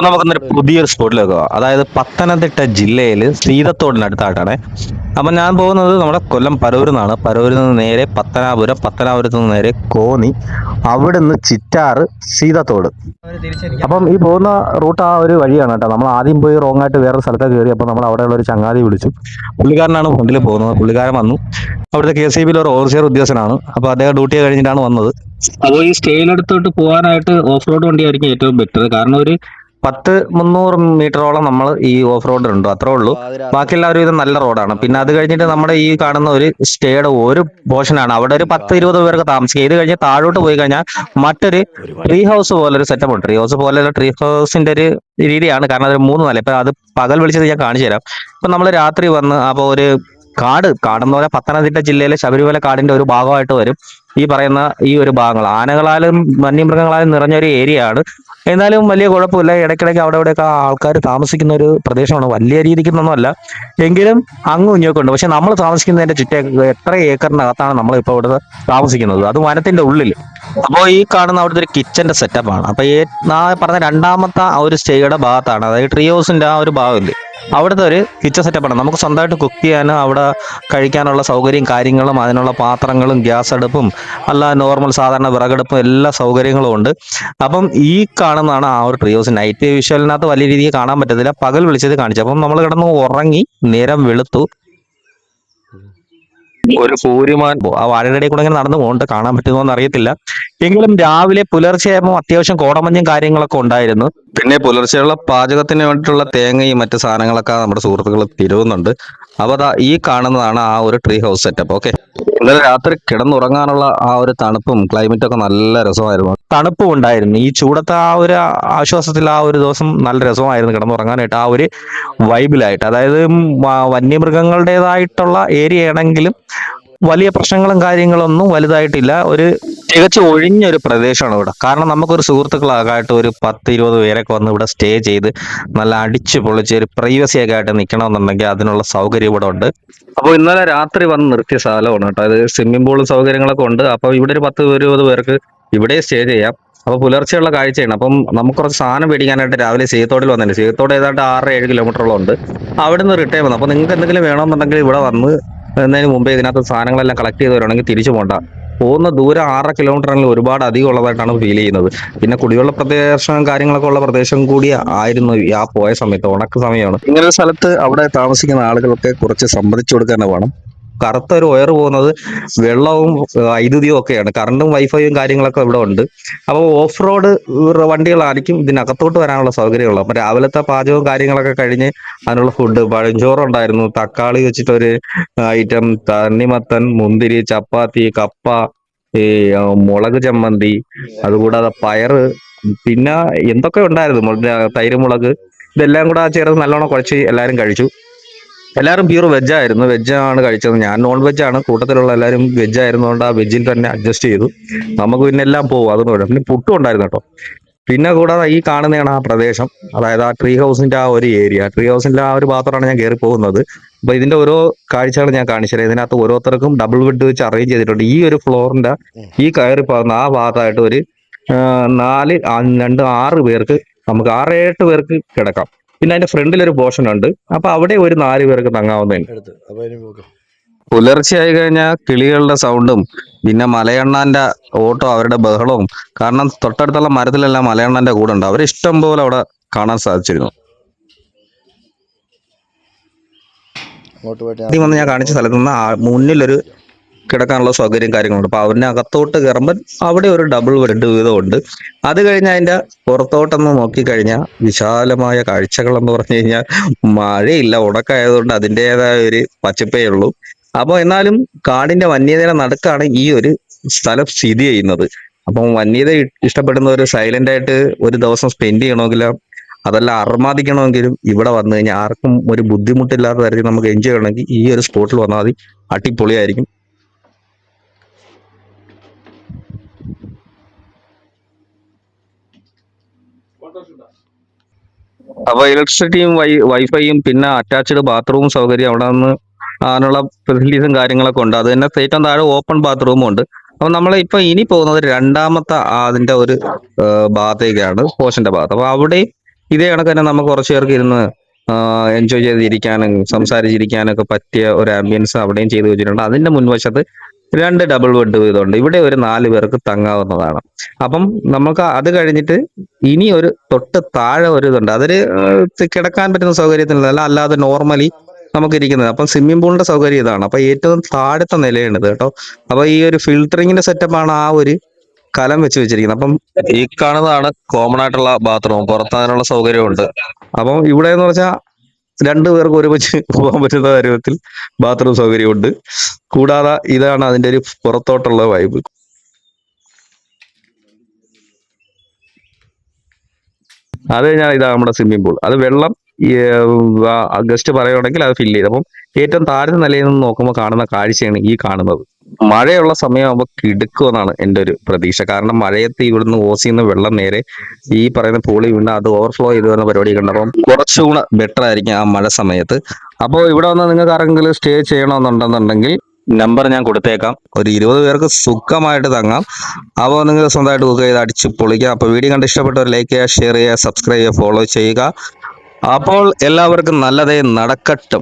നമുക്കൊന്നൊരു പുതിയൊരു സ്പോട്ടിലേക്ക് പോകാം. അതായത് പത്തനംതിട്ട ജില്ലയിൽ സീതത്തോടിനടുത്തായിട്ടാണ്. അപ്പം ഞാൻ പോകുന്നത് നമ്മുടെ കൊല്ലം പരവൂരിൽ നിന്നാണ്. പരവൂരിൽ നിന്ന് നേരെ പത്തനാപുരം, പത്തനാപുരത്ത് നിന്ന് നേരെ കോന്നി, അവിടെ നിന്ന് ചിറ്റാറ്, സീതത്തോട്. അപ്പം ഈ പോകുന്ന റൂട്ട് ആ ഒരു വഴിയാണ് കേട്ടോ. നമ്മൾ ആദ്യം പോയി റോങ് ആയിട്ട് വേറെ സ്ഥലത്തേക്ക് കയറി. അപ്പോൾ നമ്മൾ അവിടെയുള്ള ഒരു ചങ്ങാതി വിളിച്ചു. പുള്ളിക്കാരനാണ് ഫ്രണ്ടിൽ പോകുന്നത്. പുള്ളിക്കാരൻ വന്നു. അവിടുത്തെ KCBയിൽ ഒരു ഓവർസിയർ ഉദ്യോഗസ്ഥനാണ്. അപ്പോൾ അദ്ദേഹം ഡ്യൂട്ടി കഴിഞ്ഞിട്ടാണ് വന്നത്. അപ്പോൾ ഈ സ്കെയിലെടുത്തോട്ട് പോകാനായിട്ട് ഓഫ് റോഡ് വണ്ടിയായിരിക്കും ഏറ്റവും ബെറ്റർ. കാരണം ഒരു 300 മീറ്ററോളം നമ്മൾ ഈ ഓഫ് റോഡ് ഉണ്ട്, അത്രേ ഉള്ളൂ. ബാക്കി എല്ലാവരും ഇത് നല്ല റോഡാണ്. പിന്നെ അത് കഴിഞ്ഞിട്ട് നമ്മുടെ ഈ കാണുന്ന ഒരു സ്റ്റേയുടെ ഒരു പോർഷനാണ്. അവിടെ ഒരു 10-20 പേർക്ക് താമസിക്കുക. ഇത് കഴിഞ്ഞ് താഴോട്ട് പോയി കഴിഞ്ഞാൽ മറ്റൊരു ട്രീ ഹൗസ് പോലൊരു സെറ്റപ്പ് ഉണ്ട്. ട്രീ ഹൗസ് പോലെ ട്രീ ഹൗസിന്റെ ഒരു രീതിയാണ്. കാരണം അതൊരു 3 നില. ഇപ്പൊ അത് പകൽ വിളിച്ചത് ഞാൻ കാണിച്ചു തരാം. ഇപ്പൊ നമ്മൾ രാത്രി വന്ന് അപ്പോൾ ഒരു കാടെന്ന് പറഞ്ഞാൽ പത്തനംതിട്ട ജില്ലയിലെ ശബരിമല കാടിന്റെ ഒരു ഭാഗമായിട്ട് വരും ഈ പറയുന്ന ഈ ഒരു ഭാഗങ്ങൾ. ആനകളാലും വന്യമൃഗങ്ങളാലും നിറഞ്ഞ ഒരു ഏരിയ ആണ്. എന്നാലും വലിയ കുഴപ്പമില്ല. ഇടയ്ക്കിടയ്ക്ക് അവിടെ ഇവിടെയൊക്കെ ആൾക്കാർ താമസിക്കുന്ന ഒരു പ്രദേശമാണ്. വലിയ രീതിക്കൊന്നും അല്ല, എങ്കിലും അങ്ങും ഇങ്ങൊക്കെ ഉണ്ട്. പക്ഷെ നമ്മൾ താമസിക്കുന്നതിന്റെ ചുറ്റേ എത്ര ഏക്കറിനകത്താണ് നമ്മൾ ഇപ്പോൾ ഇവിടെ താമസിക്കുന്നത്, അത് വനത്തിന്റെ ഉള്ളിൽ. അപ്പോൾ ഈ കാണുന്ന അവിടുത്തെ ഒരു കിച്ചന്റെ സെറ്റപ്പാണ്. അപ്പൊ പറഞ്ഞ രണ്ടാമത്തെ ആ ഒരു സ്റ്റേയുടെ ഭാഗത്താണ്, അതായത് ട്രീ ഹൗസിന്റെ ആ ഒരു ഭാഗമില്ലേ, അവിടുത്തെ ഒരു കിച്ചൺ സെറ്റപ്പാണ്. നമുക്ക് സ്വന്തമായിട്ട് കുക്ക് ചെയ്യാനും അവിടെ കഴിക്കാനുള്ള സൗകര്യം കാര്യങ്ങളും അതിനുള്ള പാത്രങ്ങളും ഗ്യാസ് അടുപ്പും അല്ല നോർമൽ സാധാരണ വിറകടുപ്പും എല്ലാ സൗകര്യങ്ങളും ഉണ്ട്. അപ്പം ഈ കാണുന്നതാണ് ആ ഒരു ട്രീ ഹൗസ്. നൈറ്റ് വിഷ്വലിനകത്ത് വലിയ രീതിയിൽ കാണാൻ പറ്റത്തില്ല, പകൽ വിളിച്ചത് കാണിച്ചു. അപ്പം നമ്മൾ കിടന്ന് ഉറങ്ങി, നേരം വെളുത്തു. ഒരു സൂര്യമാൻ ആ വാഴയുടെ ഇടയിൽ കൂടെ ഇങ്ങനെ നടന്നു പോകുന്നുണ്ട്, കാണാൻ പറ്റുന്നോന്ന് അറിയത്തില്ല. എങ്കിലും രാവിലെ പുലർച്ചെയാകുമ്പോൾ അത്യാവശ്യം കോടമഞ്ഞും കാര്യങ്ങളൊക്കെ ഉണ്ടായിരുന്നു. പിന്നെ പുലർച്ചെയുള്ള പാചകത്തിന് വേണ്ടിയിട്ടുള്ള തേങ്ങയും മറ്റു സാധനങ്ങളൊക്കെ നമ്മുടെ സുഹൃത്തുക്കൾ തിരുവുന്നുണ്ട്. അപ്പൊ അതാ ഈ കാണുന്നതാണ് ആ ഒരു ട്രീ ഹൗസ് സെറ്റപ്പ്. ഓക്കെ, ഇന്നലെ രാത്രി കിടന്നുറങ്ങാനുള്ള ആ ഒരു തണുപ്പും ക്ലൈമറ്റും ഒക്കെ നല്ല രസമായിരുന്നു. തണുപ്പും ഉണ്ടായിരുന്നു. ഈ ചൂടത്തെ ആ ഒരു ആശ്വാസത്തിൽ ആ ഒരു ദിവസം നല്ല രസമായിരുന്നു കിടന്നുറങ്ങാനായിട്ട്, ആ ഒരു വൈബിലായിട്ട്. അതായത് വന്യമൃഗങ്ങളുടേതായിട്ടുള്ള ഏരിയ ആണെങ്കിലും വലിയ പ്രശ്നങ്ങളും കാര്യങ്ങളൊന്നും വലുതായിട്ടില്ല. ഒരു തികച്ചു ഒഴിഞ്ഞൊരു പ്രദേശമാണ് ഇവിടെ. കാരണം നമുക്കൊരു സുഹൃത്തുക്കളാകായിട്ട് ഒരു 10-20 പേരൊക്കെ വന്ന് ഇവിടെ സ്റ്റേ ചെയ്ത് നല്ല അടിച്ചു പൊളിച്ച് ഒരു പ്രൈവസി ഒക്കെ ആയിട്ട് നിൽക്കണമെന്നുണ്ടെങ്കിൽ അതിനുള്ള സൗകര്യം ഇവിടെ ഉണ്ട്. അപ്പോൾ ഇന്നലെ രാത്രി വന്ന് നിർത്തിയ സ്ഥലമാണ് കേട്ടോ. അത് സ്വിമ്മിംഗ് പൂൾ സൗകര്യങ്ങളൊക്കെ ഉണ്ട്. അപ്പോൾ ഇവിടെ ഒരു 10-20 പേർക്ക് ഇവിടെ സ്റ്റേ ചെയ്യാം. അപ്പൊ പുലർച്ചെയുള്ള കാഴ്ചയാണ്. അപ്പം നമുക്ക് കുറച്ച് സാധനം മേടിക്കാനായിട്ട് രാവിലെ സീതത്തോടിൽ വന്നിട്ടുണ്ട്. സീതത്തോട് ഏതാണ്ട് 6-7 കിലോമീറ്ററോളം ഉണ്ട്. അവിടെ നിന്ന് റിട്ടേൺ വന്നു. അപ്പൊ നിങ്ങൾക്ക് എന്തെങ്കിലും വേണമെന്നുണ്ടെങ്കിൽ ഇവിടെ വന്ന് എന്നതിന് മുമ്പേ ഇതിനകത്ത് സാധനങ്ങളെല്ലാം കളക്ട് ചെയ്ത് വരുവാണെങ്കിൽ തിരിച്ചു പോകണ്ട. പോകുന്ന ദൂരം 6 കിലോമീറ്ററിൽ ഒരുപാട് അധികം ഉള്ളതായിട്ടാണ് ഫീൽ ചെയ്യുന്നത്. പിന്നെ കുടിവെള്ള പ്രദേശം കാര്യങ്ങളൊക്കെ ഉള്ള പ്രദേശം കൂടി ആയിരുന്നു ആ പോയ സമയത്ത്. ഉണക്ക് സമയമാണ്. ഇങ്ങനെ ഒരു സ്ഥലത്ത് അവിടെ താമസിക്കുന്ന ആളുകൾക്ക് കുറച്ച് സമ്മതിച്ചു കൊടുക്കാൻ വേണം. കറുത്ത ഒരു വയർ പോകുന്നത് വെള്ളവും വൈദ്യുതിയും ഒക്കെയാണ്. കറണ്ടും വൈഫൈയും കാര്യങ്ങളൊക്കെ ഇവിടെ ഉണ്ട്. അപ്പോൾ ഓഫ് റോഡ് വണ്ടികളായിരിക്കും ഇതിനകത്തോട്ട് വരാനുള്ള സൗകര്യമുള്ളത്. അപ്പൊ രാവിലത്തെ പാചകവും കാര്യങ്ങളൊക്കെ കഴിഞ്ഞ് അതിനുള്ള ഫുഡ് പഴഞ്ചോറുണ്ടായിരുന്നു, തക്കാളി വെച്ചിട്ടൊരു ഐറ്റം, തണ്ണിമത്തൻ, മുന്തിരി, ചപ്പാത്തി, കപ്പ, ഈ മുളക് ചമ്മന്തി, അതുകൂടാതെ പയറ്, പിന്നെ എന്തൊക്കെ ഉണ്ടായിരുന്നു, തൈര് മുളക്, ഇതെല്ലാം കൂടെ ചേർത്ത് നല്ലോണം കുഴച്ച് എല്ലാവരും കഴിച്ചു. എല്ലാവരും പ്യൂർ വെജ് ആയിരുന്നു. വെജാണ് കഴിച്ചത്. ഞാൻ നോൺ വെജ് ആണ്. കൂട്ടത്തിലുള്ള എല്ലാവരും വെജ് ആയിരുന്നുകൊണ്ട് ആ വെജിൽ തന്നെ അഡ്ജസ്റ്റ് ചെയ്തു. നമുക്ക് പിന്നെ എല്ലാം പോകും, അതൊന്നും കുഴപ്പം. പിന്നെ പുട്ടും ഉണ്ടായിരുന്നു കേട്ടോ. പിന്നെ കൂടാതെ ഈ കാണുന്നതാണ് ആ പ്രദേശം, അതായത് ആ ട്രീ ഹൗസിന്റെ ആ ഒരു ഏരിയ. ട്രീ ഹൗസിന്റെ ആ ഒരു ഭാഗത്തോടാണ് ഞാൻ കയറി പോകുന്നത്. അപ്പൊ ഇതിന്റെ ഓരോ കാഴ്ചകൾ ഞാൻ കാണിച്ചുതരാം. ഇതിനകത്ത് ഓരോരുത്തർക്കും ഡബിൾ ബെഡ് വെച്ച് അറേഞ്ച് ചെയ്തിട്ടുണ്ട്. ഈ ഒരു ഫ്ലോറിന്റെ ഈ കയറി പോകുന്ന ആ ഭാഗത്തായിട്ട് ഒരു 6 പേർക്ക്, നമുക്ക് 6-8 പേർക്ക് കിടക്കാം. പിന്നെ അതിന്റെ ഫ്രണ്ടിൽ ഒരു പോർഷൻ ഉണ്ട്. അപ്പൊ അവിടെ ഒരു 4 പേർക്ക് തങ്ങാവുന്നതാണ്. പുലർച്ചെയായി കഴിഞ്ഞാൽ കിളികളുടെ സൗണ്ടും പിന്നെ മലയണ്ണാന്റെ ഓട്ടോ, അവരുടെ ബഹളവും. കാരണം തൊട്ടടുത്തുള്ള മരത്തിലെല്ലാം മലയണ്ണാന്റെ കൂടെ ഉണ്ട്. അവരെ ഇഷ്ടം പോലെ അവിടെ കാണാൻ സാധിച്ചിരുന്നു. ആദ്യം വന്ന് ഞാൻ കാണിച്ച സ്ഥലത്ത് നിന്ന് മുന്നിലൊരു കിടക്കാനുള്ള സൗകര്യം കാര്യങ്ങളുണ്ട്. അപ്പൊ അവരുടെ അകത്തോട്ട് കയറുമ്പോൾ അവിടെ ഒരു ഡബിൾ ബെഡ് വീതമുണ്ട്. അത് കഴിഞ്ഞ് അതിന്റെ പുറത്തോട്ടൊന്ന് നോക്കിക്കഴിഞ്ഞാൽ വിശാലമായ കാഴ്ചകൾ എന്ന് പറഞ്ഞു കഴിഞ്ഞാൽ മഴയില്ല, ഉണക്കായതുകൊണ്ട് അതിൻ്റെതായ ഒരു പച്ചപ്പേ ഉള്ളൂ. അപ്പൊ എന്നാലും കാടിന്റെ വന്യതയുടെ നടുക്കാണ് ഈ ഒരു സ്ഥലം സ്ഥിതി ചെയ്യുന്നത്. അപ്പം വന്യത ഇഷ്ടപ്പെടുന്ന ഒരു സൈലന്റ് ആയിട്ട് ഒരു ദിവസം സ്പെൻഡ് ചെയ്യണമെങ്കിൽ, അതെല്ലാം അർമാദിക്കണമെങ്കിലും ഇവിടെ വന്നു കഴിഞ്ഞാൽ ആർക്കും ഒരു ബുദ്ധിമുട്ടില്ലാത്ത തരത്തിൽ നമുക്ക് എൻജോയ് ചെയ്യണമെങ്കിൽ ഈ ഒരു സ്പോട്ടിൽ വന്നാൽ മതി. അടിപൊളിയായിരിക്കും. അപ്പൊ ഇലക്ട്രിസിറ്റിയും വൈഫൈയും പിന്നെ അറ്റാച്ച്ഡ് ബാത്റൂം സൗകര്യം അവിടെ നിന്ന് അതിനുള്ള ഫെസിലിറ്റീസും കാര്യങ്ങളൊക്കെ ഉണ്ട്. അത് തന്നെ ഏറ്റവും താഴെ ഓപ്പൺ ബാത്റൂമും ഉണ്ട്. അപ്പൊ നമ്മൾ ഇപ്പൊ ഇനി പോകുന്നത് രണ്ടാമത്തെ അതിന്റെ ഒരു ഭാഗത്തേക്കാണ്, പോഷന്റെ ഭാഗത്ത്. അപ്പൊ അവിടെ ഇതേ കണക്ക് തന്നെ നമുക്ക് കുറച്ച് പേർക്ക് ഇരുന്ന് എൻജോയ് ചെയ്തിരിക്കാനും സംസാരിച്ചിരിക്കാനൊക്കെ പറ്റിയ ഒരു ആംബിയൻസ് അവിടെയും ചെയ്തു വെച്ചിട്ടുണ്ട്. അതിന്റെ മുൻവശത്ത് 2 ഡബിൾ ബെഡ് വീതമുണ്ട്. ഇവിടെ ഒരു 4 പേർക്ക് തങ്ങാവുന്നതാണ്. അപ്പം നമുക്ക് അത് കഴിഞ്ഞിട്ട് ഇനി ഒരു തൊട്ട് താഴെ ഒരു ഇതുണ്ട്. അതൊരു കിടക്കാൻ പറ്റുന്ന സൗകര്യത്തിനല്ല, അല്ലാതെ നോർമലി നമുക്ക് ഇരിക്കുന്നത്. അപ്പം സ്വിമ്മിംഗ് പൂളിന്റെ സൗകര്യം ഇതാണ്. അപ്പൊ ഏറ്റവും താഴത്തെ നിലയാണിത് കേട്ടോ. അപ്പൊ ഈ ഒരു ഫിൽറ്ററിങ്ങിന്റെ സെറ്റപ്പാണ് ആ ഒരു കലം വെച്ച് വെച്ചിരിക്കുന്നത്. അപ്പം ഈ കാണുന്നതാണ് കോമൺ ആയിട്ടുള്ള ബാത്റൂം. പുറത്ത് അതിനുള്ള സൗകര്യമുണ്ട്. അപ്പം ഇവിടെ എന്ന് വെച്ചാൽ 2 പേർക്ക് ഒരുമിച്ച് പോകാൻ പറ്റുന്ന തരത്തിൽ ബാത്റൂം സൗകര്യമുണ്ട്. കൂടാതെ ഇതാണ് അതിന്റെ ഒരു പുറത്തോട്ടുള്ള വൈബ്. അത് കഴിഞ്ഞാൽ ഇതാ നമ്മുടെ സ്വിമ്മിംഗ് പൂൾ. അത് വെള്ളം ഗസ്റ്റ് പറയുകയാണെങ്കിൽ അത് ഫില്ല് ചെയ്ത്. അപ്പം ഏറ്റവും താഴ്ന്ന നിലയിൽ നിന്ന് നോക്കുമ്പോൾ കാണുന്ന കാഴ്ചയാണ് ഈ കാണുന്നത്. മഴയുള്ള സമയമാകുമ്പോൾ കിടുക്കുമെന്നാണ് എൻ്റെ ഒരു പ്രതീക്ഷ. കാരണം മഴയത്ത് ഇവിടുന്ന് ഓസിന്ന് വെള്ളം നേരെ ഈ പറയുന്ന പൂളിൽ വീണ് അത് ഓവർഫ്ലോ ചെയ്ത് വരുന്ന പരിപാടിയൊക്കെ ഉണ്ട്. അപ്പം കുറച്ചുകൂടെ ബെറ്റർ ആയിരിക്കും ആ മഴ സമയത്ത്. അപ്പോൾ ഇവിടെ വന്ന് നിങ്ങൾക്ക് ആരെങ്കിലും സ്റ്റേ ചെയ്യണമെന്നുണ്ടെന്നുണ്ടെങ്കിൽ നമ്പർ ഞാൻ കൊടുത്തേക്കാം. ഒരു 20 പേർക്ക് സുഖമായിട്ട് തങ്ങാം. അപ്പോൾ നിങ്ങൾ സ്വന്തമായിട്ട് കുക്ക് ചെയ്ത് അടിച്ച് പൊളിക്കാം. അപ്പോൾ വീഡിയോ കണ്ട് ഇഷ്ടപ്പെട്ടവർ ലൈക്ക് ചെയ്യുക, ഷെയർ ചെയ്യുക, സബ്സ്ക്രൈബ് ചെയ്യുക, ഫോളോ ചെയ്യുക. അപ്പോൾ എല്ലാവർക്കും നല്ലതേ നടക്കട്ടെ.